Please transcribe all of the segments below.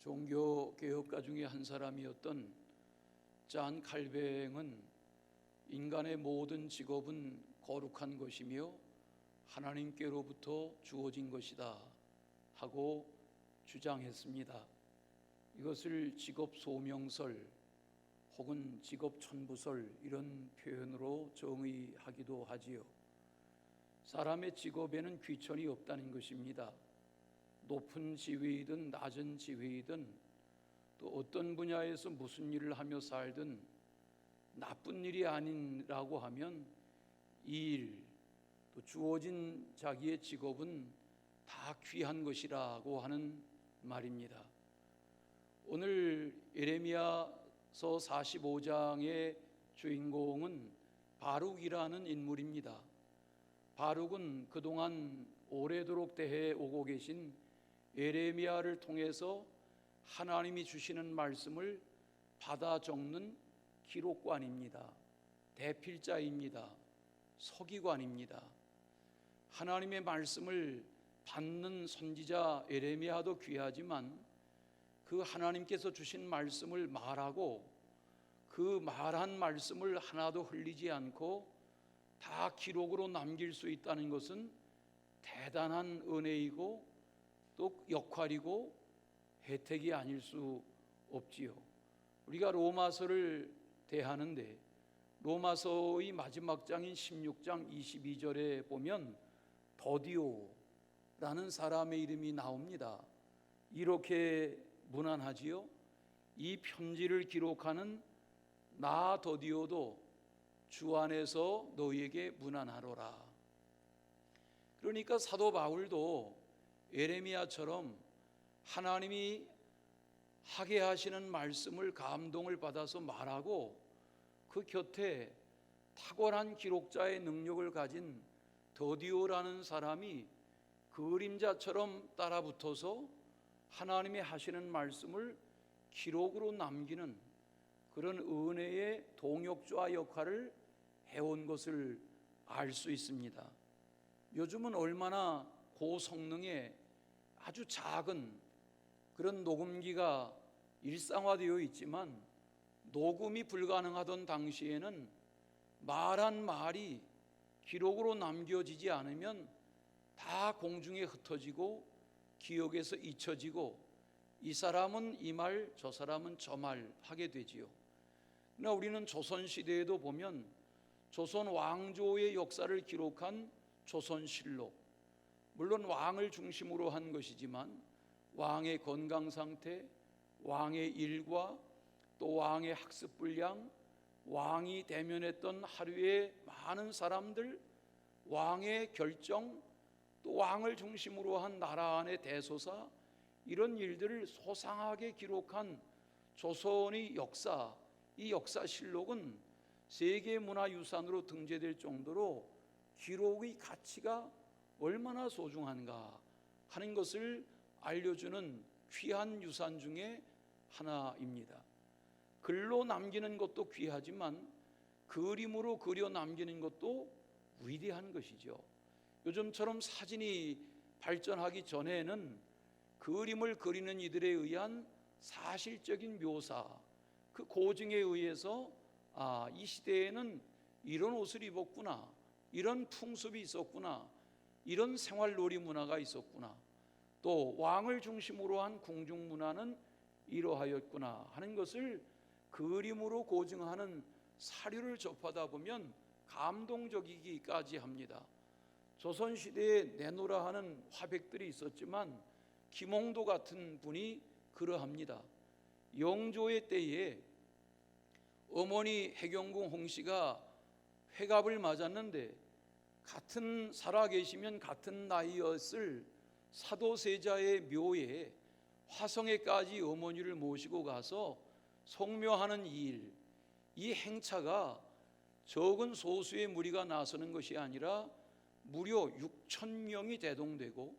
종교 개혁가 중에 한 사람이었던 잔 칼뱅은 인간의 모든 직업은 거룩한 것이며 하나님께로부터 주어진 것이다 하고 주장했습니다. 이것을 직업 소명설 혹은 직업 천부설 이런 표현으로 정의하기도 하지요. 사람의 직업에는 귀천이 없다는 것입니다. 높은 지위이든 낮은 지위이든 또 어떤 분야에서 무슨 일을 하며 살든 나쁜 일이 아니라고 하면 이 일, 또 주어진 자기의 직업은 다 귀한 것이라고 하는 말입니다. 오늘 예레미야서 45장의 주인공은 바룩이라는 인물입니다. 바룩은 그동안 오래도록 대해 오고 계신 예레미야를 통해서 하나님이 주시는 말씀을 받아 적는 기록관입니다. 대필자입니다. 서기관입니다. 하나님의 말씀을 받는 선지자 예레미야도 귀하지만 그 하나님께서 주신 말씀을 말하고 그 말한 말씀을 하나도 흘리지 않고 다 기록으로 남길 수 있다는 것은 대단한 은혜이고 또 역할이고 혜택이 아닐 수 없지요. 우리가 로마서를 대하는데 로마서의 마지막 장인 16장 22절에 보면 더디오라는 사람의 이름이 나옵니다. 이렇게 문안하지요. 이 편지를 기록하는 나 더디오도 주 안에서 너희에게 문안하노라. 그러니까 사도 바울도 예레미야처럼 하나님이 하게 하시는 말씀을 감동을 받아서 말하고 그 곁에 탁월한 기록자의 능력을 가진 더디오라는 사람이 그림자처럼 따라붙어서 하나님이 하시는 말씀을 기록으로 남기는 그런 은혜의 동역자 역할을 해온 것을 알 수 있습니다. 요즘은 얼마나 고성능의 아주 작은 그런 녹음기가 일상화되어 있지만 녹음이 불가능하던 당시에는 말한 말이 기록으로 남겨지지 않으면 다 공중에 흩어지고 기억에서 잊혀지고 이 사람은 이 말, 저 사람은 저 말 하게 되지요. 그러나 우리는 조선시대에도 보면 조선 왕조의 역사를 기록한 조선실록, 물론 왕을 중심으로 한 것이지만 왕의 건강 상태, 왕의 일과 또 왕의 학습 분량, 왕이 대면했던 하루의 많은 사람들, 왕의 결정, 또 왕을 중심으로 한 나라 안의 대소사, 이런 일들을 소상하게 기록한 조선의 역사, 이 역사실록은 세계문화유산으로 등재될 정도로 기록의 가치가 얼마나 소중한가 하는 것을 알려주는 귀한 유산 중에 하나입니다. 글로 남기는 것도 귀하지만 그림으로 그려 남기는 것도 위대한 것이죠. 요즘처럼 사진이 발전하기 전에는 그림을 그리는 이들에 의한 사실적인 묘사, 그 고증에 의해서 이 시대에는 이런 옷을 입었구나, 이런 풍습이 있었구나, 이런 생활놀이 문화가 있었구나, 또 왕을 중심으로 한 궁중 문화는 이러하였구나 하는 것을 그림으로 고증하는 사료를 접하다 보면 감동적이기까지 합니다. 조선시대에 내노라 하는 화백들이 있었지만 김홍도 같은 분이 그러합니다. 영조의 때에 어머니 해경궁 홍씨가 회갑을 맞았는데 같은 살아계시면 같은 나이였을 사도세자의 묘에 화성에까지 어머니를 모시고 가서 성묘하는 이 행차가 적은 소수의 무리가 나서는 것이 아니라 무려 6,000명이 대동되고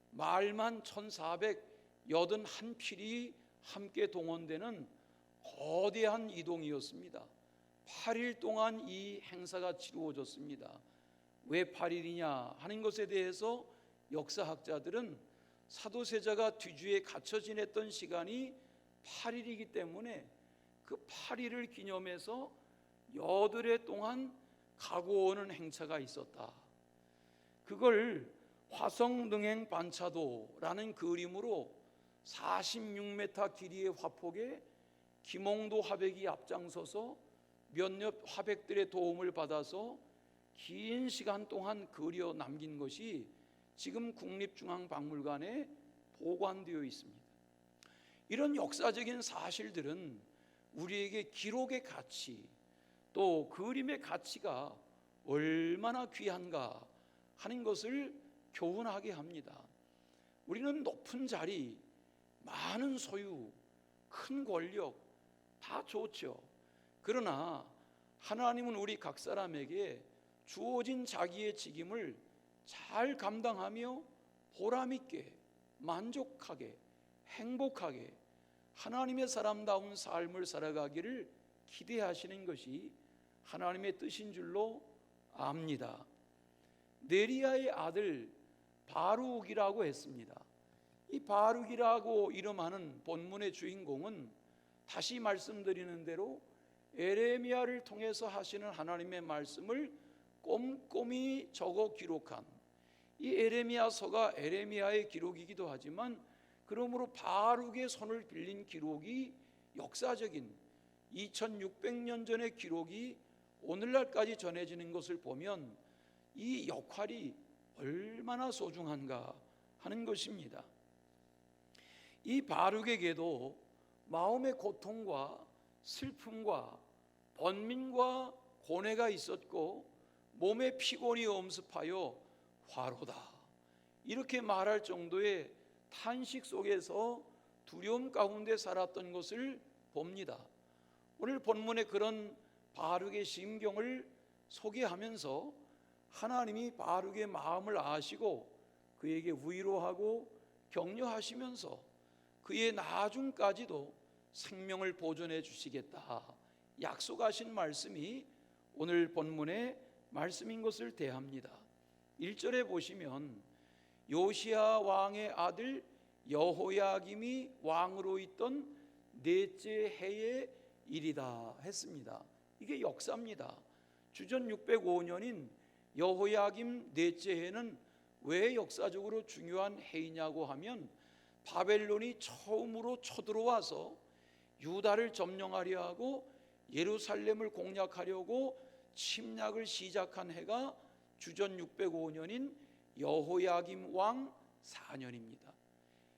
말만 1,481필이 함께 동원되는 거대한 이동이었습니다. 8일 동안 이 행사가 치루어졌습니다. 왜 8일이냐 하는 것에 대해서 역사학자들은 사도세자가 뒤주에 갇혀 지냈던 시간이 8일이기 때문에 그 8일을 기념해서 여드레 동안 가고 오는 행차가 있었다. 그걸 화성능행 반차도라는 그림으로 46m 길이의 화폭에 김홍도 화백이 앞장서서 몇몇 화백들의 도움을 받아서 긴 시간 동안 그려 남긴 것이 지금 국립중앙박물관에 보관되어 있습니다. 이런 역사적인 사실들은 우리에게 기록의 가치, 또 그림의 가치가 얼마나 귀한가 하는 것을 교훈하게 합니다. 우리는 높은 자리, 많은 소유, 큰 권력 다 좋죠. 그러나 하나님은 우리 각 사람에게 주어진 자기의 직임을 잘 감당하며 보람있게, 만족하게, 행복하게 하나님의 사람다운 삶을 살아가기를 기대하시는 것이 하나님의 뜻인 줄로 압니다. 네리야의 아들 바룩이라고 했습니다. 이 바룩이라고 이름하는 본문의 주인공은 다시 말씀드리는 대로 에레미야를 통해서 하시는 하나님의 말씀을 꼼꼼히 적어 기록한 이 에레미야서가 에레미야의 기록이기도 하지만 그러므로 바룩의 손을 빌린 기록이 역사적인 2600년 전의 기록이 오늘날까지 전해지는 것을 보면 이 역할이 얼마나 소중한가 하는 것입니다. 이 바룩에게도 마음의 고통과 슬픔과 번민과 고뇌가 있었고 몸에 피곤이 엄습하여 화로다 이렇게 말할 정도의 탄식 속에서 두려움 가운데 살았던 것을 봅니다. 오늘 본문의 그런 바룩의 심경을 소개하면서 하나님이 바룩의 마음을 아시고 그에게 위로하고 격려하시면서 그의 나중까지도 생명을 보존해 주시겠다 약속하신 말씀이 오늘 본문의 말씀인 것을 대합니다. 1절에 보시면 요시야 왕의 아들 여호야김이 왕으로 있던 넷째 해의 일이다 했습니다. 이게 역사입니다. 주전 605년인 여호야김 넷째 해는 왜 역사적으로 중요한 해이냐고 하면 바벨론이 처음으로 쳐들어와서 유다를 점령하려 하고 예루살렘을 공략하려고 침략을 시작한 해가 주전 605년인 여호야김 왕 4년입니다.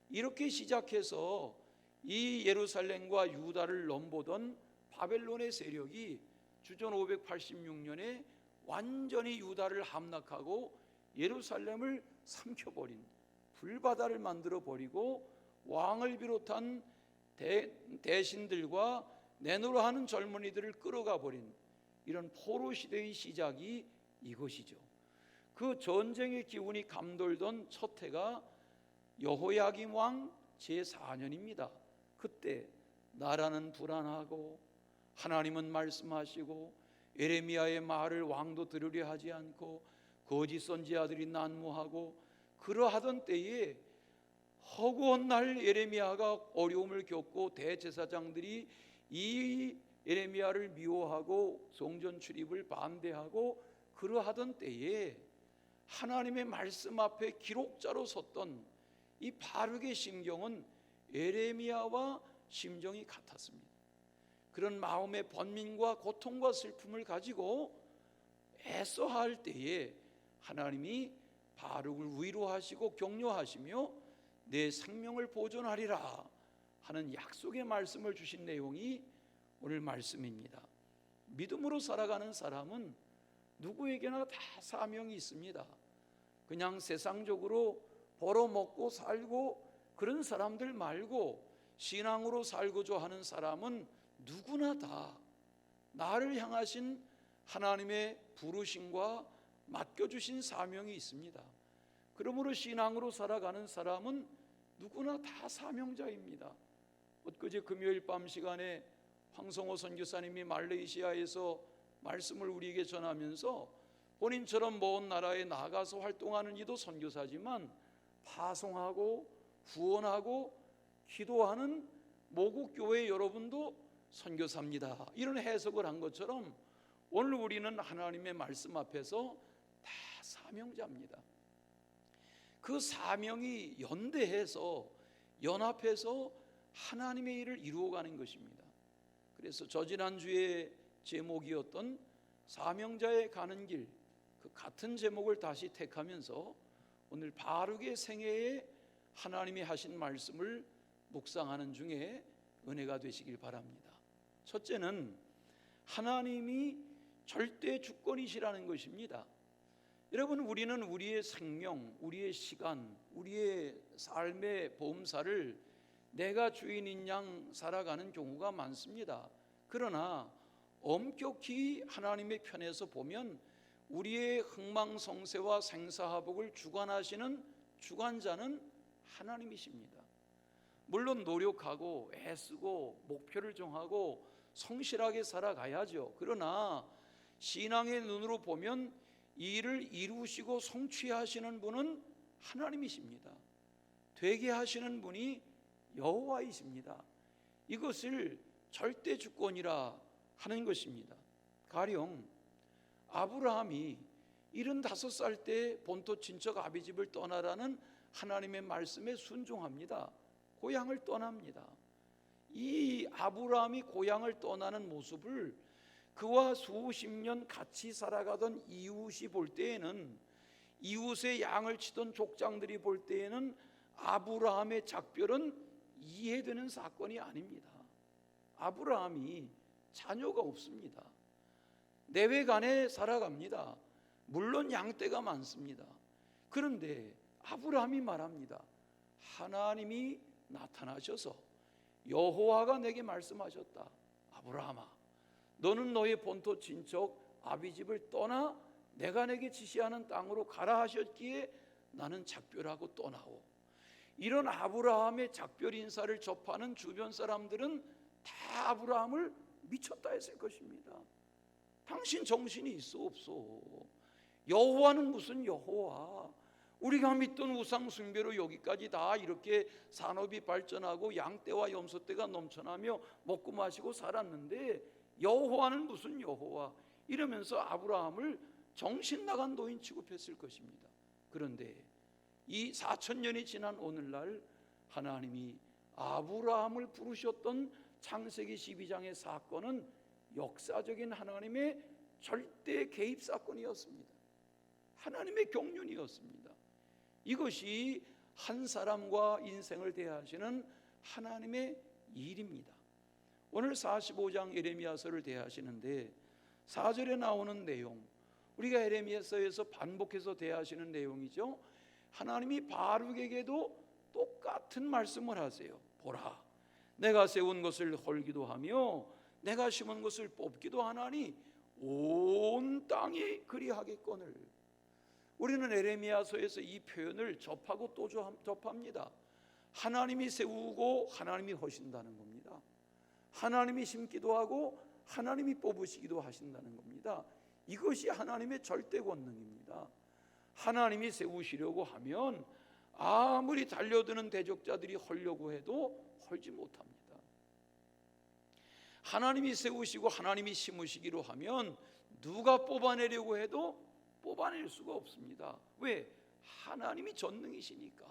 이렇게 시작해서 이 예루살렘과 유다를 넘보던 바벨론의 세력이 주전 586년에 완전히 유다를 함락하고 예루살렘을 삼켜버린 불바다를 만들어버리고 왕을 비롯한 대신들과 내노라하는 젊은이들을 끌어가 버린 이런 포로 시대의 시작이 이것이죠. 그 전쟁의 기운이 감돌던 첫 해가 여호야김 왕 제4년입니다. 그때 나라는 불안하고 하나님은 말씀하시고 에레미야의 말을 왕도 들으려 하지 않고 거짓 선지자들이 난무하고 그러하던 때에 허구한 날 에레미야가 어려움을 겪고 대제사장들이 이 에레미야를 미워하고 성전 출입을 반대하고 그러하던 때에 하나님의 말씀 앞에 기록자로 섰던 이 바룩의 심경은 에레미야와 심정이 같았습니다. 그런 마음의 번민과 고통과 슬픔을 가지고 애써할 때에 하나님이 바룩을 위로하시고 격려하시며 내 생명을 보존하리라 하는 약속의 말씀을 주신 내용이 오늘 말씀입니다. 믿음으로 살아가는 사람은 누구에게나 다 사명이 있습니다. 그냥 세상적으로 벌어먹고 살고 그런 사람들 말고 신앙으로 살고자 하는 사람은 누구나 다 나를 향하신 하나님의 부르심과 맡겨주신 사명이 있습니다. 그러므로 신앙으로 살아가는 사람은 누구나 다 사명자입니다. 엊그제 금요일 밤 시간에 황성호 선교사님이 말레이시아에서 말씀을 우리에게 전하면서 본인처럼 먼 나라에 나가서 활동하는 이도 선교사지만 파송하고 구원하고 기도하는 모국교회 여러분도 선교사입니다. 이런 해석을 한 것처럼 오늘 우리는 하나님의 말씀 앞에서 다 사명자입니다. 그 사명이 연대해서 연합해서 하나님의 일을 이루어가는 것입니다. 그래서 저지난주에 제목이었던 사명자의 가는 길, 그 같은 제목을 다시 택하면서 오늘 바르게 생애에 하나님이 하신 말씀을 묵상하는 중에 은혜가 되시길 바랍니다. 첫째는 하나님이 절대 주권이시라는 것입니다. 여러분, 우리는 우리의 생명, 우리의 시간, 우리의 삶의 보험사를 내가 주인인 양 살아가는 경우가 많습니다. 그러나 엄격히 하나님의 편에서 보면 우리의 흥망성쇠와 생사화복을 주관하시는 주관자는 하나님이십니다. 물론 노력하고 애쓰고 목표를 정하고 성실하게 살아가야죠. 그러나 신앙의 눈으로 보면 이 일을 이루시고 성취하시는 분은 하나님이십니다. 되게 하시는 분이 여호와이십니다. 이것을 절대 주권이라 하는 것입니다. 가령 아브라함이 75살 때 본토 친척 아비집을 떠나라는 하나님의 말씀에 순종합니다. 고향을 떠납니다. 이 아브라함이 고향을 떠나는 모습을 그와 수십 년 같이 살아가던 이웃이 볼 때에는, 이웃의 양을 치던 족장들이 볼 때에는 아브라함의 작별은 이해되는 사건이 아닙니다. 아브라함이 자녀가 없습니다. 내외간에 살아갑니다. 물론 양떼가 많습니다. 그런데 아브라함이 말합니다. 하나님이 나타나셔서 여호와가 내게 말씀하셨다. 아브라함아, 너는 너의 본토 친척 아비집을 떠나 내가 내게 지시하는 땅으로 가라 하셨기에 나는 작별하고 떠나오. 이런 아브라함의 작별 인사를 접하는 주변 사람들은 다 아브라함을 미쳤다 했을 것입니다. 당신 정신이 있어 없어? 여호와는 무슨 여호와? 우리가 믿던 우상 숭배로 여기까지 다 이렇게 산업이 발전하고 양떼와 염소떼가 넘쳐나며 먹고 마시고 살았는데 여호와는 무슨 여호와? 이러면서 아브라함을 정신 나간 노인 취급했을 것입니다. 그런데 이 4000년이 지난 오늘날 하나님이 아브라함을 부르셨던 창세기 12장의 사건은 역사적인 하나님의 절대 개입 사건이었습니다. 하나님의 경륜이었습니다. 이것이 한 사람과 인생을 대하시는 하나님의 일입니다. 오늘 45장 예레미야서를 대하시는데 4절에 나오는 내용, 우리가 예레미야서에서 반복해서 대하시는 내용이죠. 하나님이 바룩에게도 똑같은 말씀을 하세요. 보라, 내가 세운 것을 헐기도 하며 내가 심은 것을 뽑기도 하나니 온 땅이 그리하겠거늘. 우리는 예레미야서에서 이 표현을 접하고 또 접합니다. 하나님이 세우고 하나님이 허신다는 겁니다. 하나님이 심기도 하고 하나님이 뽑으시기도 하신다는 겁니다. 이것이 하나님의 절대 권능입니다. 하나님이 세우시려고 하면 아무리 달려드는 대적자들이 헐려고 해도 헐지 못합니다. 하나님이 세우시고 하나님이 심으시기로 하면 누가 뽑아내려고 해도 뽑아낼 수가 없습니다. 왜? 하나님이 전능이시니까.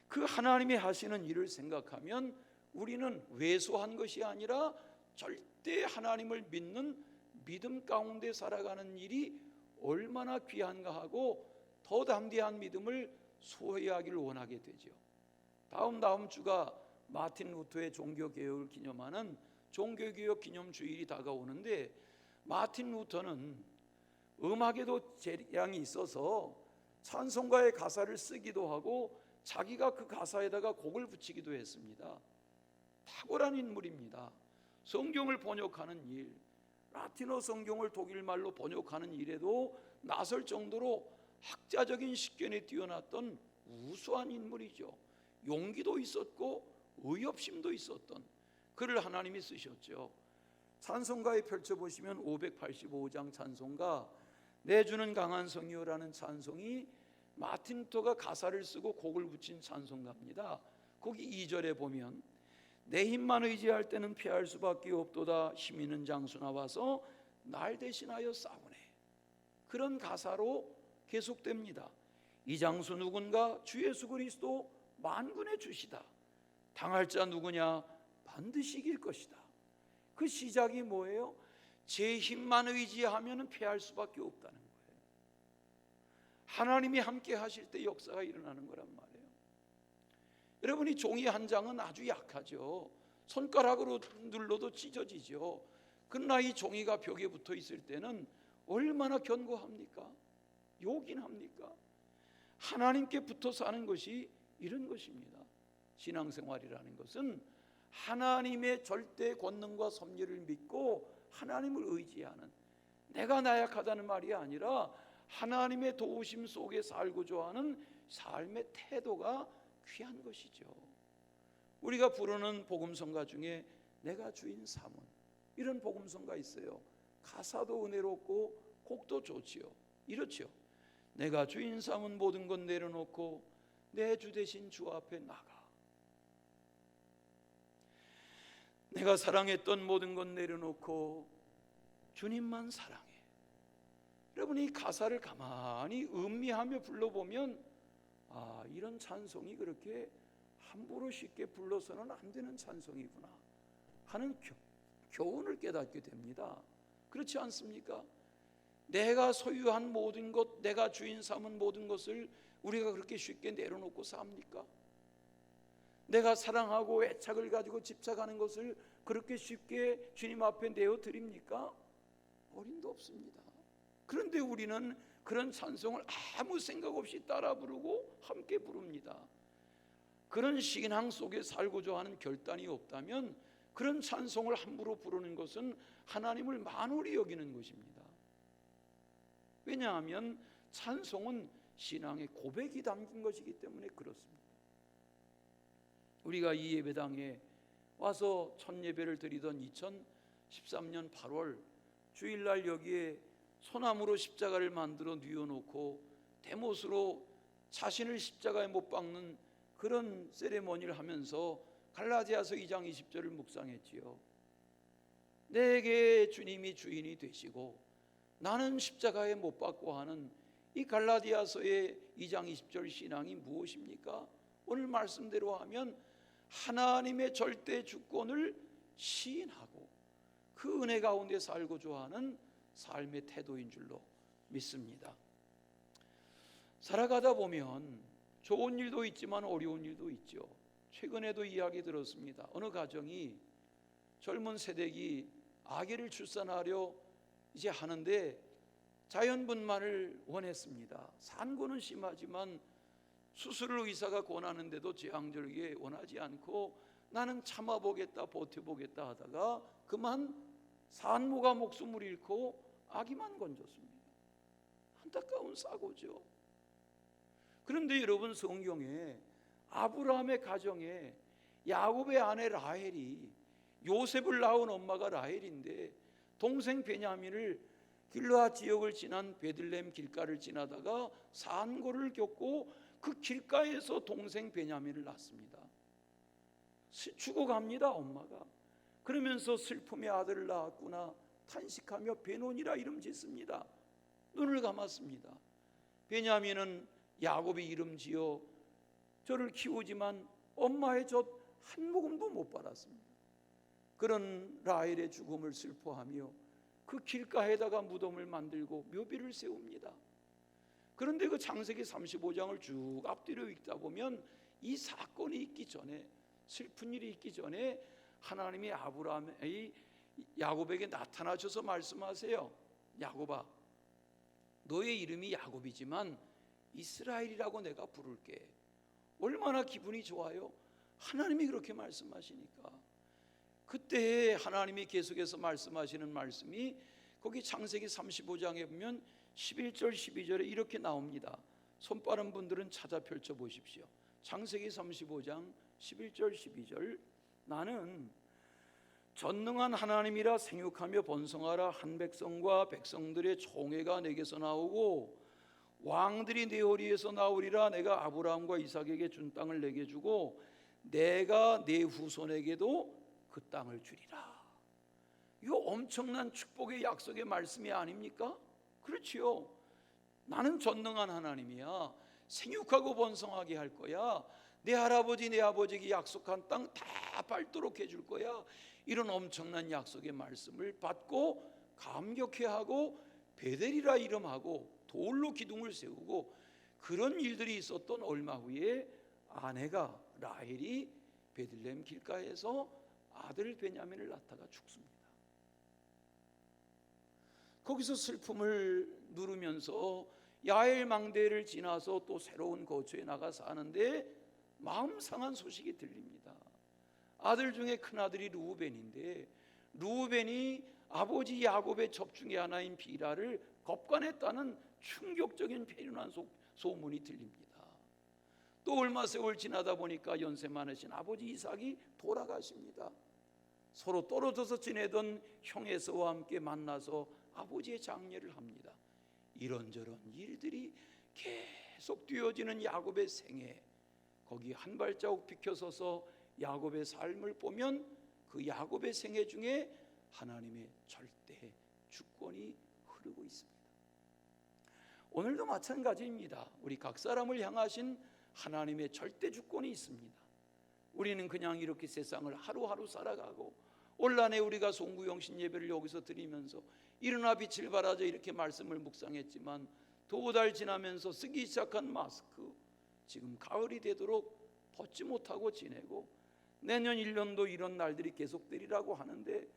그 하나님이 하시는 일을 생각하면 우리는 왜소한 것이 아니라 절대 하나님을 믿는 믿음 가운데 살아가는 일이 얼마나 귀한가 하고 더 담대한 믿음을 소유하기를 원하게 되죠. 다음 주가 마틴 루터의 종교개혁을 기념하는 종교개혁 기념주일이 다가오는데, 마틴 루터는 음악에도 재량이 있어서 찬송가의 가사를 쓰기도 하고 자기가 그 가사에다가 곡을 붙이기도 했습니다. 탁월한 인물입니다. 성경을 번역하는 일, 라틴어 성경을 독일말로 번역하는 일에도 나설 정도로 학자적인 식견에 뛰어났던 우수한 인물이죠. 용기도 있었고 의협심도 있었던 그를 하나님이 쓰셨죠. 찬송가에 펼쳐보시면 585장 찬송가 내주는 강한 성이요라는 찬송이 마틴 루터가 가사를 쓰고 곡을 붙인 찬송가입니다. 거기 2절에 보면 내 힘만 의지할 때는 피할 수밖에 없도다. 힘 있는 장수 나와서 날 대신하여 싸우네. 그런 가사로 계속됩니다. 이 장수 누군가? 주 예수 그리스도 만군의 주시다. 당할 자 누구냐? 반드시 이길 것이다. 그 시작이 뭐예요? 제 힘만 의지하면 패할 수밖에 없다는 거예요. 하나님이 함께 하실 때 역사가 일어나는 거란 말이에요. 여러분이 종이 한 장은 아주 약하죠. 손가락으로 눌러도 찢어지죠. 그러나 이 종이가 벽에 붙어 있을 때는 얼마나 견고합니까? 요긴합니까? 하나님께 붙어서 하는 것이 이런 것입니다. 신앙생활이라는 것은 하나님의 절대 권능과 섭리를 믿고 하나님을 의지하는, 내가 나약하다는 말이 아니라 하나님의 도우심 속에 살고자 하는 삶의 태도가 귀한 것이죠. 우리가 부르는 복음성가 중에 내가 주인 삼은, 이런 복음성가 있어요. 가사도 은혜롭고 곡도 좋지요. 이렇죠. 내가 주인 삼은 모든 것 내려놓고 내 주 대신 주 앞에 나가. 내가 사랑했던 모든 것 내려놓고 주님만 사랑해. 여러분, 이 가사를 가만히 음미하며 불러보면 이런 찬송이 그렇게 함부로 쉽게 불러서는 안 되는 찬송이구나 하는 교훈을 깨닫게 됩니다. 그렇지 않습니까? 내가 소유한 모든 것, 내가 주인 삼은 모든 것을 우리가 그렇게 쉽게 내려놓고 삽니까? 내가 사랑하고 애착을 가지고 집착하는 것을 그렇게 쉽게 주님 앞에 내어드립니까? 어림도 없습니다. 그런데 우리는 그런 찬송을 아무 생각 없이 따라 부르고 함께 부릅니다. 그런 신앙 속에 살고자 하는 결단이 없다면 그런 찬송을 함부로 부르는 것은 하나님을 만홀히 여기는 것입니다. 왜냐하면 찬송은 신앙의 고백이 담긴 것이기 때문에 그렇습니다. 우리가 이 예배당에 와서 첫 예배를 드리던 2013년 8월 주일날 여기에 소나무로 십자가를 만들어 뉘어놓고 대못으로 자신을 십자가에 못 박는 그런 세레머니를 하면서 갈라디아서 2장 20절을 묵상했지요. 내게 주님이 주인이 되시고 나는 십자가에 못 박고 하는 이 갈라디아서의 2장 20절 신앙이 무엇입니까? 오늘 말씀대로 하면 하나님의 절대 주권을 시인하고 그 은혜 가운데 살고자 하는 삶의 태도인 줄로 믿습니다. 살아가다 보면 좋은 일도 있지만 어려운 일도 있죠. 최근에도 이야기 들었습니다. 어느 가정이 젊은 세대기 아기를 출산하려 이제 하는데 자연분만을 원했습니다. 산고는 심하지만 수술을 의사가 권하는데도 제왕절개 원하지 않고 나는 참아보겠다 버텨보겠다 하다가 그만 산모가 목숨을 잃고 아기만 건졌습니다. 안타까운 사고죠. 그런데 여러분, 성경에 아브라함의 가정에 야곱의 아내 라헬이, 요셉을 낳은 엄마가 라헬인데 동생 베냐민을 길르앗 지역을 지난 베들레헴 길가를 지나다가 산고를 겪고 그 길가에서 동생 베냐민을 낳습니다. 죽어갑니다, 엄마가. 그러면서 슬픔의 아들을 낳았구나 탄식하며 베논이라 이름 짓습니다. 눈을 감았습니다. 베냐민은 야곱이 이름 지어 저를 키우지만 엄마의 젖 한 모금도 못 받았습니다. 그런 라헬의 죽음을 슬퍼하며 그 길가에다가 무덤을 만들고 묘비를 세웁니다. 그런데 그 창세기 35장을 쭉 앞뒤로 읽다 보면 이 사건이 있기 전에, 슬픈 일이 있기 전에 하나님이 야곱에게 나타나셔서 말씀하세요. 야곱아, 너의 이름이 야곱이지만 이스라엘이라고 내가 부를게. 얼마나 기분이 좋아요? 하나님이 그렇게 말씀하시니까. 그때 하나님이 계속해서 말씀하시는 말씀이 거기 창세기 35장에 보면 11절 12절에 이렇게 나옵니다. 손 빠른 분들은 찾아 펼쳐보십시오. 창세기 35장 11절 12절. 나는 전능한 하나님이라 생육하며 번성하라. 한 백성과 백성들의 총회가 내게서 나오고 왕들이 내 허리에서 나오리라. 내가 아브라함과 이삭에게 준 땅을 내게 주고 내가 내 후손에게도 그 땅을 주리라. 이거 엄청난 축복의 약속의 말씀이 아닙니까? 그렇지요. 나는 전능한 하나님이야. 생육하고 번성하게 할 거야. 내 할아버지 내 아버지에게 약속한 땅 다 밟도록 해줄 거야. 이런 엄청난 약속의 말씀을 받고 감격해하고 베델이라 이름하고 돌로 기둥을 세우고 그런 일들이 있었던 얼마 후에 아내가 라헬이 베들레헴 길가에서 아들 베냐민을 낳다가 죽습니다. 거기서 슬픔을 누르면서 야엘 망대를 지나서 또 새로운 거처에 나가 사는데 마음 상한 소식이 들립니다. 아들 중에 큰아들이 르우벤인데 르우벤이 아버지 야곱의 첩 중에 하나인 비라를 겁간했다는 충격적인 배련한 소문이 들립니다. 또 얼마 세월 지나다 보니까 연세 많으신 아버지 이삭이 돌아가십니다. 서로 떨어져서 지내던 형 에서와 함께 만나서 아버지의 장례를 합니다. 이런저런 일들이 계속 뛰어지는 야곱의 생애, 거기 한 발자국 비켜서서 야곱의 삶을 보면 그 야곱의 생애 중에 하나님의 절대 주권이 흐르고 있습니다. 오늘도 마찬가지입니다. 우리 각 사람을 향하신 하나님의 절대 주권이 있습니다. 우리는 그냥 이렇게 세상을 하루하루 살아가고 올한해 우리가 송구영신 예배를 여기서 드리면서 일어나 빛을 발하자 이렇게 말씀을 묵상했지만 2달 지나면서 쓰기 시작한 마스크, 지금 가을이 되도록 벗지 못하고 지내고 내년 1년도 이런 날들이 계속되리라고 하는데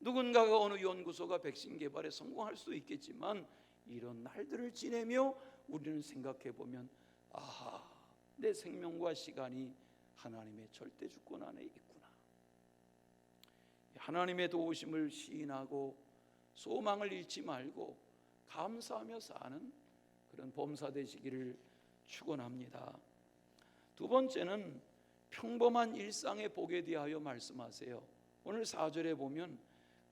누군가가 어느 연구소가 백신 개발에 성공할 수도 있겠지만 이런 날들을 지내며 우리는 생각해 보면 아하, 내 생명과 시간이 하나님의 절대 주권 안에 있구나. 하나님의 도우심을 시인하고 소망을 잃지 말고 감사하며 사는 그런 범사 되시기를 축원합니다. 두 번째는 평범한 일상의 복에 대하여 말씀하세요. 오늘 4절에 보면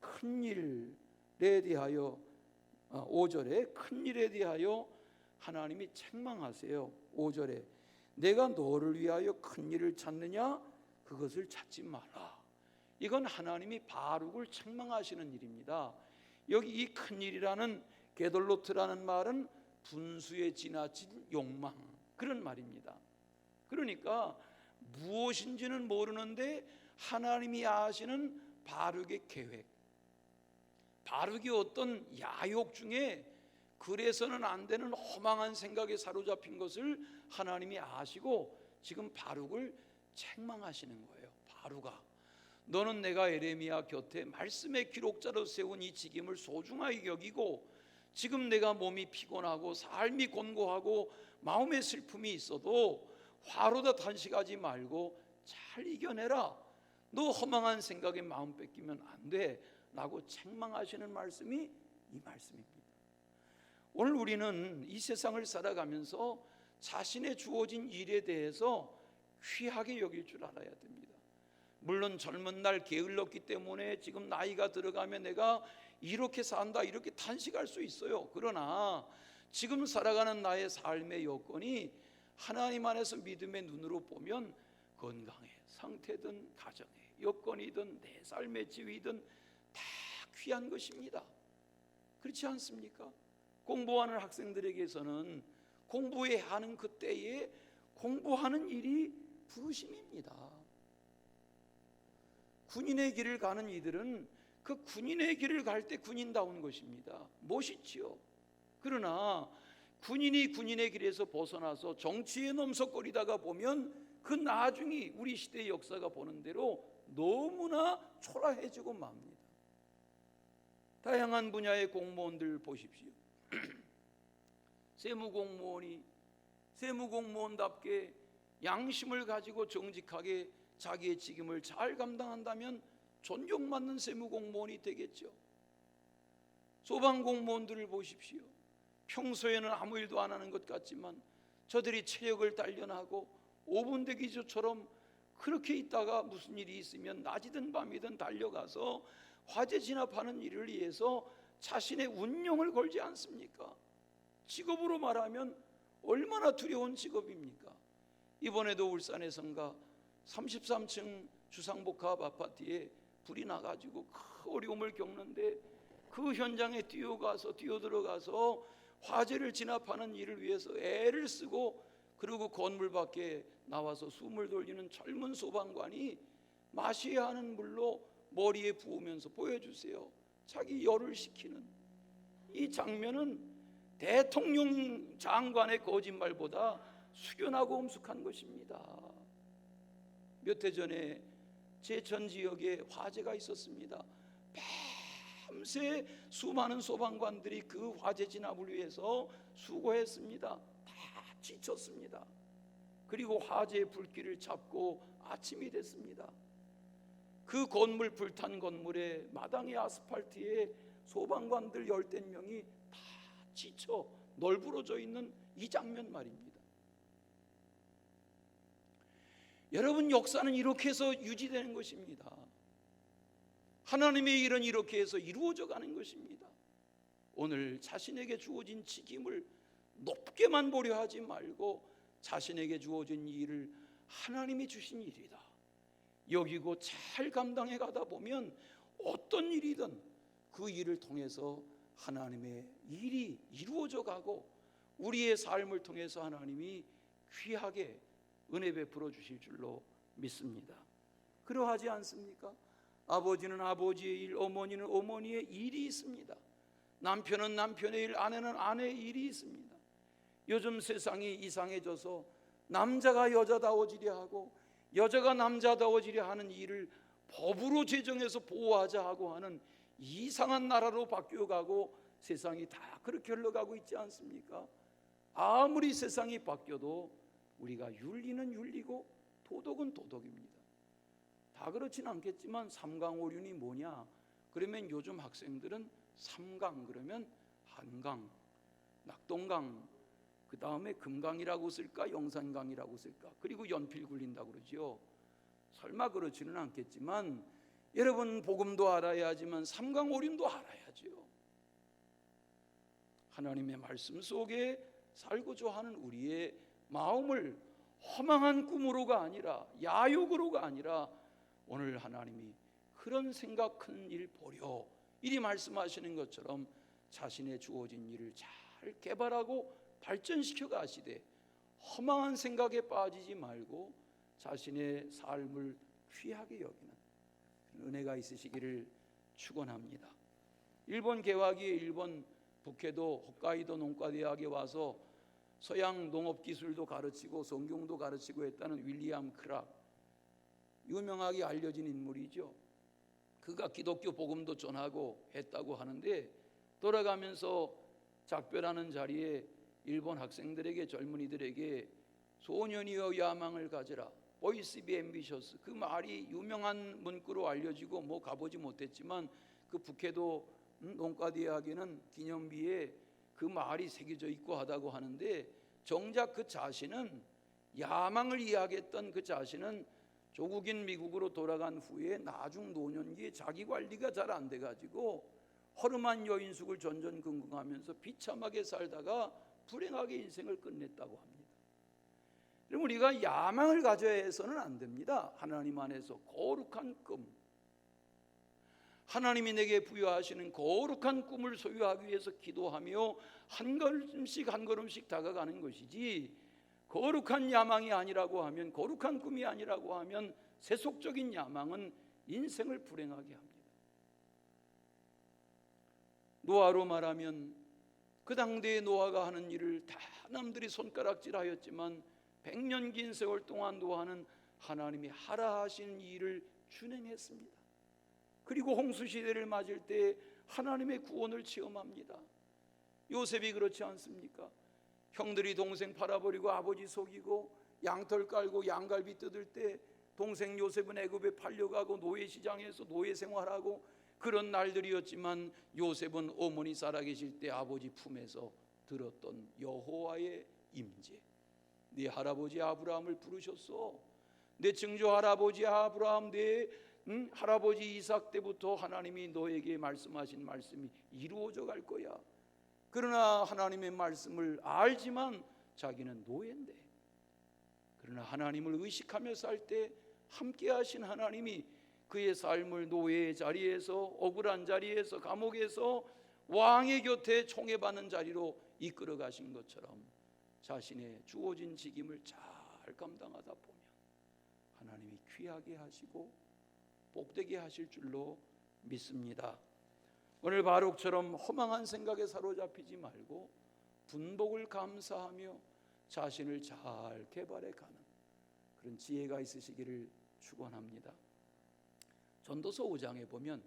큰일에 대하여 5절에 큰일에 대하여 하나님이 책망하세요. 5절에 내가 너를 위하여 큰일을 찾느냐 그것을 찾지 마라. 이건 하나님이 바룩을 책망하시는 일입니다. 여기 이 큰일이라는 게돌로트라는 말은 분수에 지나친 욕망, 그런 말입니다. 그러니까 무엇인지는 모르는데 하나님이 아시는 바룩의 계획, 바룩이 어떤 야욕 중에 그래서는 안 되는 허망한 생각에 사로잡힌 것을 하나님이 아시고 지금 바룩을 책망하시는 거예요. 바룩아, 너는 내가 에레미야 곁에 말씀의 기록자로 세운 이 직임을 소중하게 여기고 지금 내가 몸이 피곤하고 삶이 곤고하고 마음의 슬픔이 있어도 화로다 단식하지 말고 잘 이겨내라. 너 허망한 생각에 마음 뺏기면 안 돼 라고 책망하시는 말씀이 이 말씀입니다. 오늘 우리는 이 세상을 살아가면서 자신의 주어진 일에 대해서 귀하게 여길 줄 알아야 됩니다. 물론 젊은 날 게을렀기 때문에 지금 나이가 들어가면 내가 이렇게 산다 이렇게 탄식할 수 있어요. 그러나 지금 살아가는 나의 삶의 여건이 하나님 안에서 믿음의 눈으로 보면 건강의 상태든 가정의 여건이든 내 삶의 지위든 다 귀한 것입니다. 그렇지 않습니까? 공부하는 학생들에게서는 공부해야 하는 그때에 공부하는 일이 부르심입니다. 군인의 길을 가는 이들은 그 군인의 길을 갈 때 군인다운 것입니다. 멋있지요. 그러나 군인이 군인의 길에서 벗어나서 정치에 넘석거리다가 보면 그 나중이 우리 시대의 역사가 보는 대로 너무나 초라해지고 맙니다. 다양한 분야의 공무원들 보십시오. 세무공무원이 세무공무원답게 양심을 가지고 정직하게 자기의 직임을 잘 감당한다면 존경받는 세무공무원이 되겠죠. 소방공무원들을 보십시오. 평소에는 아무 일도 안 하는 것 같지만 저들이 체력을 단련하고 5분 대기조처럼 그렇게 있다가 무슨 일이 있으면 낮이든 밤이든 달려가서 화재 진압하는 일을 위해서 자신의 운명을 걸지 않습니까? 직업으로 말하면 얼마나 두려운 직업입니까? 이번에도 울산의 성가 33층 주상복합 아파트에 불이 나가지고 큰 어려움을 겪는데 그 현장에 뛰어들어가서 화재를 진압하는 일을 위해서 애를 쓰고, 그리고 건물 밖에 나와서 숨을 돌리는 젊은 소방관이 마셔야 하는 물로 머리에 부으면서 보여주세요. 자기 열을 식히는 이 장면은 대통령 장관의 거짓말보다 숙연하고 엄숙한 것입니다. 몇 해 전에 제 전 지역에 화재가 있었습니다. 밤새 수많은 소방관들이 그 화재 진압을 위해서 수고했습니다. 다 지쳤습니다. 그리고 화재의 불길을 잡고 아침이 됐습니다. 그 건물, 불탄 건물의 마당의 아스팔트에 소방관들 10명이 다 지쳐 널브러져 있는 이 장면 말입니다. 여러분, 역사는 이렇게 해서 유지되는 것입니다. 하나님의 일은 이렇게 해서 이루어져 가는 것입니다. 오늘 자신에게 주어진 직임을 높게만 보려 하지 말고 자신에게 주어진 일을 하나님이 주신 일이다 여기고 잘 감당해 가다 보면 어떤 일이든 그 일을 통해서 하나님의 일이 이루어져 가고 우리의 삶을 통해서 하나님이 귀하게 은혜 베풀어 주실 줄로 믿습니다. 그러하지 않습니까? 아버지는 아버지의 일, 어머니는 어머니의 일이 있습니다. 남편은 남편의 일, 아내는 아내의 일이 있습니다. 요즘 세상이 이상해져서 남자가 여자다워지려 하고 여자가 남자다워지려 하는 일을 법으로 제정해서 보호하자 하고 하는 이상한 나라로 바뀌어가고 세상이 다 그렇게 흘러가고 있지 않습니까? 아무리 세상이 바뀌어도 우리가 윤리는 윤리고 도덕은 도덕입니다. 다 그렇진 않겠지만 삼강오륜이 뭐냐? 그러면 요즘 학생들은 삼강 그러면 한강, 낙동강, 그 다음에 금강이라고 쓸까 영산강이라고 쓸까, 그리고 연필 굴린다고 그러지요. 설마 그렇지는 않겠지만 여러분, 복음도 알아야 하지만 삼강오륜도 알아야지요. 하나님의 말씀 속에 살고자 하는 우리의 마음을 허망한 꿈으로가 아니라 야욕으로가 아니라 오늘 하나님이 그런 생각 큰 일 보려 이리 말씀하시는 것처럼 자신의 주어진 일을 잘 개발하고 발전시켜 가시되 허망한 생각에 빠지지 말고 자신의 삶을 귀하게 여기는 은혜가 있으시기를 축원합니다. 일본 개화기에 일본 북해도 홋카이도 농과대학에 와서 서양 농업기술도 가르치고 성경도 가르치고 했다는 윌리엄 크락, 유명하게 알려진 인물이죠. 그가 기독교 복음도 전하고 했다고 하는데 돌아가면서 작별하는 자리에 일본 학생들에게, 젊은이들에게 소년이여 야망을 가져라, 보이스 비 앰비셔스, 그 말이 유명한 문구로 알려지고 뭐 가보지 못했지만 그 북해도 농과대학에는 기념비에 그 말이 새겨져 있고 하다고 하는데, 정작 그 자신은, 야망을 이야기했던 그 자신은 조국인 미국으로 돌아간 후에 나중 노년기에 자기 관리가 잘 안 돼가지고 허름한 여인숙을 전전긍긍하면서 비참하게 살다가 불행하게 인생을 끝냈다고 합니다. 그럼 우리가 야망을 가져야 해서는 안 됩니다. 하나님 안에서 거룩한 꿈, 하나님이 내게 부여하시는 거룩한 꿈을 소유하기 위해서 기도하며 한 걸음씩 한 걸음씩 다가가는 것이지, 거룩한 야망이 아니라고 하면, 거룩한 꿈이 아니라고 하면 세속적인 야망은 인생을 불행하게 합니다. 노아로 말하면 그 당대의 노아가 하는 일을 다 남들이 손가락질하였지만 100년 긴 세월 동안 노아는 하나님이 하라 하신 일을 준행했습니다. 그리고 홍수시대를 맞을 때 하나님의 구원을 체험합니다. 요셉이 그렇지 않습니까? 형들이 동생 팔아버리고 아버지 속이고 양털 깔고 양갈비 뜯을 때 동생 요셉은 애굽에 팔려가고 노예시장에서 노예 생활하고 그런 날들이었지만 요셉은 어머니 살아계실 때 아버지 품에서 들었던 여호와의 임재, 네 할아버지 아브라함을 부르셨어, 내 증조 할아버지 아브라함, 내 할아버지 이삭 때부터 하나님이 너에게 말씀하신 말씀이 이루어져 갈 거야. 그러나 하나님의 말씀을 알지만 자기는 노예인데, 그러나 하나님을 의식하며 살 때 함께 하신 하나님이 그의 삶을 노예의 자리에서, 억울한 자리에서, 감옥에서 왕의 곁에 총애받는 자리로 이끌어 가신 것처럼 자신의 주어진 직임을 잘 감당하다 보면 하나님이 귀하게 하시고 복되게 하실 줄로 믿습니다. 오늘 바룩처럼 허망한 생각에 사로잡히지 말고 분복을 감사하며 자신을 잘 개발해 가는 그런 지혜가 있으시기를 축원합니다. 전도서 5장에 보면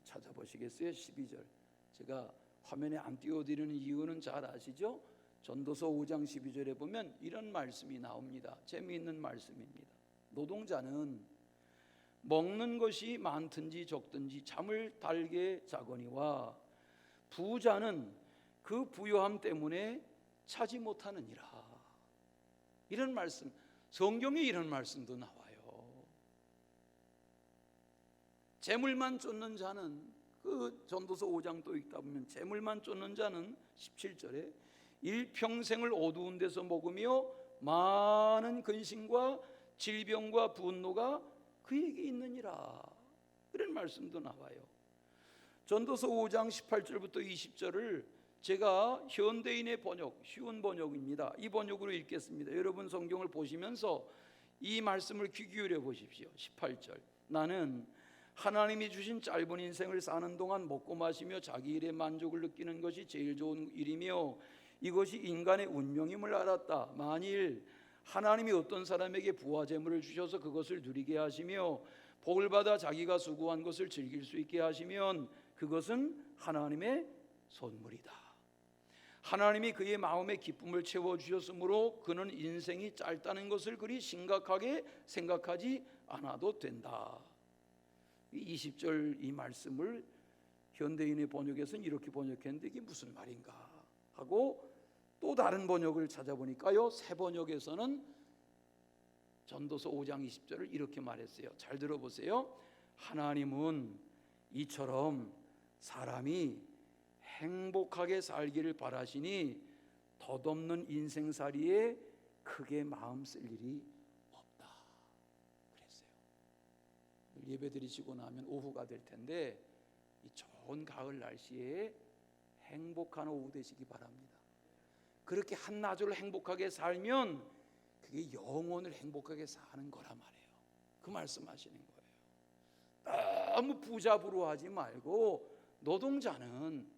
찾아보시겠어요? 12절. 제가 화면에 안 띄워드리는 이유는 잘 아시죠? 전도서 5장 12절에 보면 이런 말씀이 나옵니다. 재미있는 말씀입니다. 노동자는 먹는 것이 많든지 적든지 잠을 달게 자거니와 부자는 그 부요함 때문에 차지 못하느니라. 이런 말씀, 성경에 이런 말씀도 나와요. 재물만 쫓는 자는, 그 전도서 5장 또 읽다 보면 재물만 쫓는 자는 17절에 일평생을 어두운 데서 먹으며 많은 근심과 질병과 분노가 그에게 있느니라. 이런 말씀도 나와요. 전도서 5장 18절부터 20절을 제가 현대인의 번역, 쉬운 번역입니다. 이 번역으로 읽겠습니다. 여러분 성경을 보시면서 이 말씀을 귀 기울여 보십시오. 18절. 나는 하나님이 주신 짧은 인생을 사는 동안 먹고 마시며 자기 일에 만족을 느끼는 것이 제일 좋은 일이며 이것이 인간의 운명임을 알았다. 만일 하나님이 어떤 사람에게 부와 재물을 주셔서 그것을 누리게 하시며 복을 받아 자기가 수고한 것을 즐길 수 있게 하시면 그것은 하나님의 선물이다. 하나님이 그의 마음에 기쁨을 채워주셨으므로 그는 인생이 짧다는 것을 그리 심각하게 생각하지 않아도 된다. 20절 이 말씀을 현대인의 번역에서는 이렇게 번역했는데 이게 무슨 말인가 하고 또 다른 번역을 찾아보니까요, 새 번역에서는 전도서 5장 20절을 이렇게 말했어요. 잘 들어보세요. 하나님은 이처럼 사람이 행복하게 살기를 바라시니 덧없는 인생살이에 크게 마음 쓸 일이 없다 그랬어요. 예배 드리시고 나면 오후가 될 텐데 이 좋은 가을 날씨에 행복한 오후 되시기 바랍니다. 그렇게 한나절 행복하게 살면 그게 영혼을 행복하게 사는 거란 말이에요. 그 말씀하시는 거예요. 너무 부자부러하지 말고 노동자는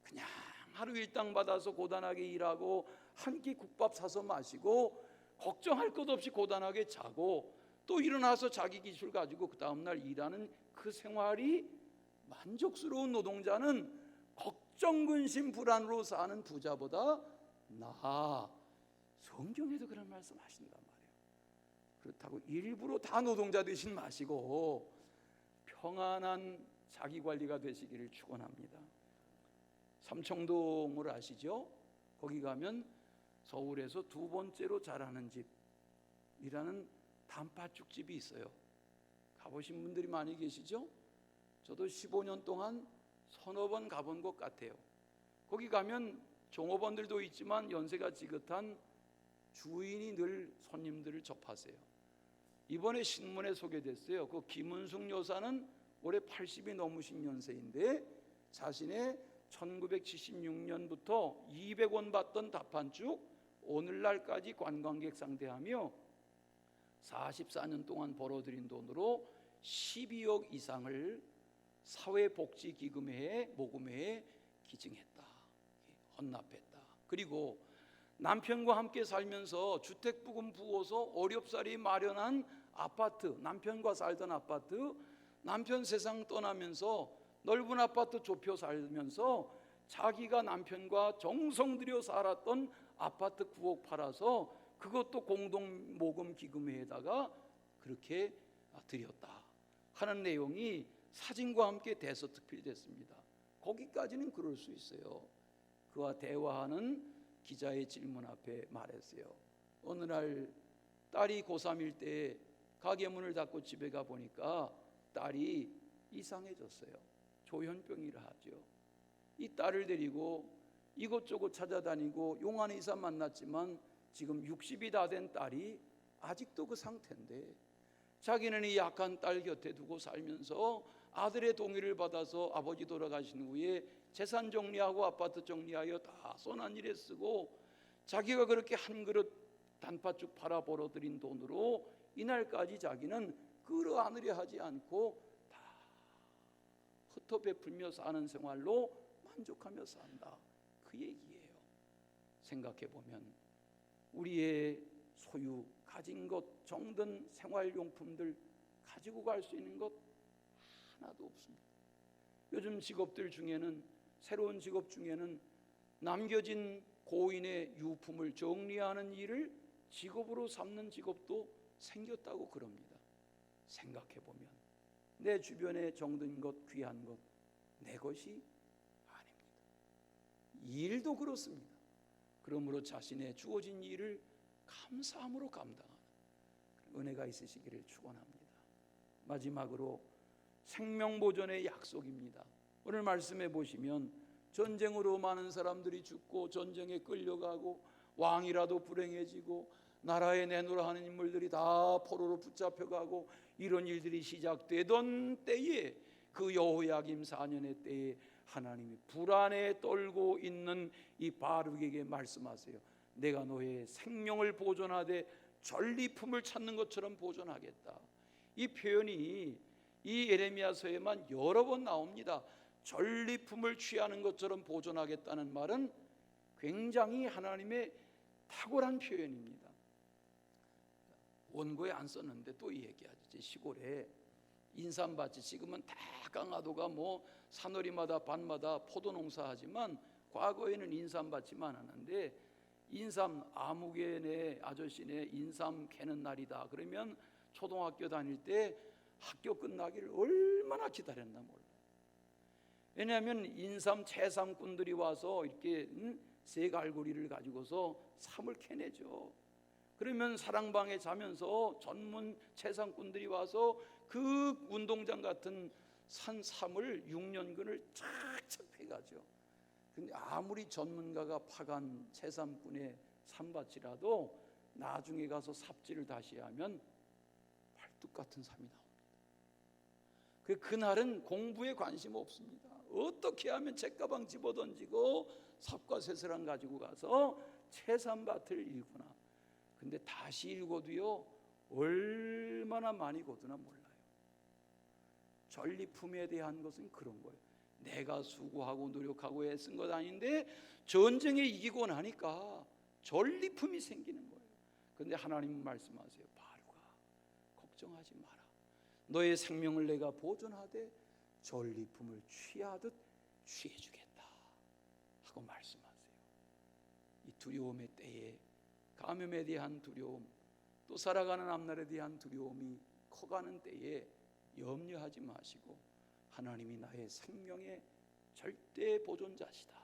그냥 하루 일당 받아서 고단하게 일하고 한 끼 국밥 사서 마시고 걱정할 것 없이 고단하게 자고 또 일어나서 자기 기술 가지고 그 다음날 일하는 그 생활이 만족스러운 노동자는 걱정, 근심, 불안으로 사는 부자보다 나아. 성경에도 그런 말씀 하신단 말이에요. 그렇다고 일부러 다 노동자 되신 마시고 평안한 자기관리가 되시기를 축원합니다. 삼청동을 아시죠? 거기 가면 서울에서 두 번째로 잘하는 집이라는 단팥죽집이 있어요. 가보신 분들이 많이 계시죠? 저도 15년 동안 서너 번 가본 것 같아요. 거기 가면 종업원들도 있지만 연세가 지긋한 주인이 늘 손님들을 접하세요. 이번에 신문에 소개됐어요. 그 김은숙 여사는 올해 80이 넘으신 연세인데 자신의 1976년부터 200원 받던 답판죽 오늘날까지 관광객 상대하며 44년 동안 벌어들인 돈으로 12억 이상을 사회복지기금회에 모금회에 기증했다. 헌납했다. 그리고 남편과 함께 살면서 주택부금 부어서 어렵사리 마련한 아파트, 남편과 살던 아파트, 남편 세상 떠나면서 넓은 아파트 좁혀 살면서 자기가 남편과 정성 들여 살았던 아파트 9억 팔아서 그것도 공동 모금 기금회에다가 그렇게 드렸다 하는 내용이 사진과 함께 대서특필됐습니다. 거기까지는 그럴 수 있어요. 그와 대화하는 기자의 질문 앞에 말했어요. 어느 날 딸이 고3일 때 가게 문을 닫고 집에 가 보니까 딸이 이상해졌어요. 조현병이라 하죠. 이 딸을 데리고 이곳저곳 찾아다니고 용안에 이사 만났지만 지금 60이 다 된 딸이 아직도 그 상태인데 자기는 이 약한 딸 곁에 두고 살면서 아들의 동의를 받아서 아버지 돌아가신 후에 재산 정리하고 아파트 정리하여 다 선한 일에 쓰고 자기가 그렇게 한 그릇 단팥죽 팔아 벌어들인 돈으로 이날까지 자기는 끌어안으려 하지 않고 다 흩어 베풀며 사는 생활로 만족하며 산다. 그 얘기예요. 생각해 보면 우리의 소유 가진 것 정든 생활용품들 가지고 갈 수 있는 것 하나도 없습니다. 요즘 직업들 중에는 새로운 직업 중에는 남겨진 고인의 유품을 정리하는 일을 직업으로 삼는 직업도 생겼다고 그럽니다. 생각해 보면 내 주변에 정든 것 귀한 것 내 것이 아닙니다. 일도 그렇습니다. 그러므로 자신의 주어진 일을 감사함으로 감당하는 은혜가 있으시기를 축원합니다. 마지막으로 생명보존의 약속입니다. 오늘 말씀해 보시면 전쟁으로 많은 사람들이 죽고 전쟁에 끌려가고 왕이라도 불행해지고 나라에 내놓으라 하는 인물들이 다 포로로 붙잡혀가고 이런 일들이 시작되던 때에 그 여호야김 4년의 때에 하나님이 불안에 떨고 있는 이 바룩에게 말씀하세요. 내가 너의 생명을 보존하되 전리품을 찾는 것처럼 보존하겠다. 이 표현이 이 예레미야서에만 여러 번 나옵니다. 전리품을 취하는 것처럼 보존하겠다는 말은 굉장히 하나님의 탁월한 표현입니다. 원고에 안 썼는데 또 이 얘기하죠. 시골에 인삼밭이 지금은 다 강화도가 뭐 산허리마다 밭마다 포도 농사하지만 과거에는 인삼밭이 많았는데 인삼 아무개네 아저씨네 인삼 캐는 날이다 그러면 초등학교 다닐 때 학교 끝나기를 얼마나 기다렸나 몰라요. 왜냐하면 인삼 채삼꾼들이 와서 이렇게 새갈고리를 가지고서 삼을 캐내죠. 그러면 사랑방에 자면서 전문 채삼꾼들이 와서 그 운동장 같은 산삼을 6년근을 착착 패가죠. 근데 아무리 전문가가 파간 채삼꾼의 삼밭이라도 나중에 가서 삽질을 다시 하면 팔뚝 같은 삼이 나옵니다. 그날은 공부에 관심 없습니다. 어떻게 하면 책가방 집어던지고 삽과 쇠사랑 가지고 가서 채삼밭을 일구나. 근데 다시 읽어도요 얼마나 많이 거두나 몰라요. 전리품에 대한 것은 그런 거예요. 내가 수고하고 노력하고 애쓴 것 아닌데 전쟁에 이기고 나니까 전리품이 생기는 거예요. 그런데 하나님은 말씀하세요. 바루가 걱정하지 마라. 너의 생명을 내가 보존하되 전리품을 취하듯 취해주겠다 하고 말씀하세요. 이 두려움의 때에 감염에 대한 두려움 또 살아가는 앞날에 대한 두려움이 커가는 때에 염려하지 마시고 하나님이 나의 생명의 절대 보존자시다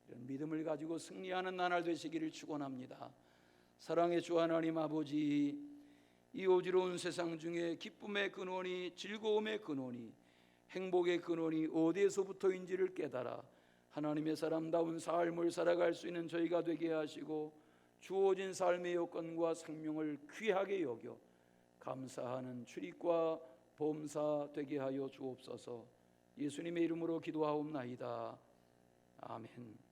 이런 믿음을 가지고 승리하는 나날 되시기를 축원합니다. 사랑의 주 하나님 아버지, 이 어지러운 세상 중에 기쁨의 근원이 즐거움의 근원이 행복의 근원이 어디에서부터인지를 깨달아 하나님의 사람다운 삶을 살아갈 수 있는 저희가 되게 하시고 주어진 삶의 여건과 생명을 귀하게 여겨 감사하는 출입과 범사 되게 하여 주옵소서. 예수님의 이름으로 기도하옵나이다. 아멘.